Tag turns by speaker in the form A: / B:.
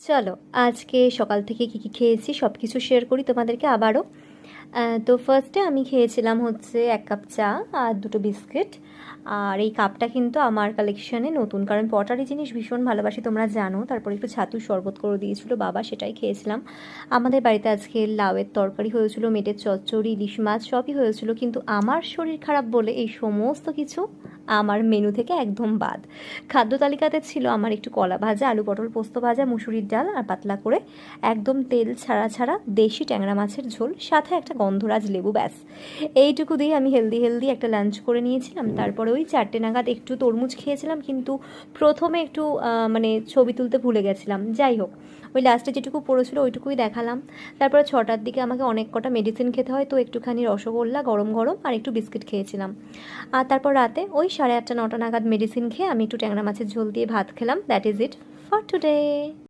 A: চলো আজকে সকাল থেকে কী খেয়েছি সব কিছু শেয়ার করি তোমাদেরকে আবারও। তো ফার্স্টে আমি খেয়েছিলাম হচ্ছে 1 কাপ চা আর 2টো বিস্কিট। আর এই কাপটা কিন্তু আমার কালেকশানে নতুন, কারণ পটারি জিনিস ভীষণ ভালোবাসি তোমরা জানো। তারপর একটু ছাতুর শরবত করে দিয়েছিল বাবা, সেটাই খেয়েছিলাম। আমাদের বাড়িতে আজকে লাউয়ের তরকারি হয়েছিল, মেটের চচ্চড়ি, ইলিশ মাছ সবই হয়েছিল, কিন্তু আমার শরীর খারাপ বলে এই সমস্ত কিছু আমার মেনু থেকে একদম বাদ। খাদ্য তালিকাতে ছিল আমার একটু কলা ভাজা, আলু পটল পোস্ত ভাজা, মুসুরির ডাল আর পাতলা করে একদম তেল ছাড়া ছাড়া দেশি ট্যাংরা মাছের ঝোল, সাথে একটা গন্ধরাজ লেবু, ব্যাস এইটুকু দিয়ে আমি হেলদি একটা লাঞ্চ করে নিয়েছিলাম। তারপরে ওই 4টে নাগাদ একটু তরমুজ খেয়েছিলাম, কিন্তু প্রথমে একটু মানে ছবি তুলতে ভুলে গেছিলাম। যাই হোক, ওই লাস্টে যেটুকু পড়েছিল ওইটুকুই দেখালাম। তারপরে 6টার দিকে আমাকে অনেক কটা মেডিসিন খেতে হয়, তো একটুখানি রসগোল্লা গরম গরম আর একটু বিস্কিট খেয়েছিলাম। আর তারপর রাতে ওই 8:30 9টা নাগাদ মেডিসিন খেয়ে আমি একটু ট্যাংরা মাছের ঝোল দিয়ে ভাত খেলাম। That is it for today.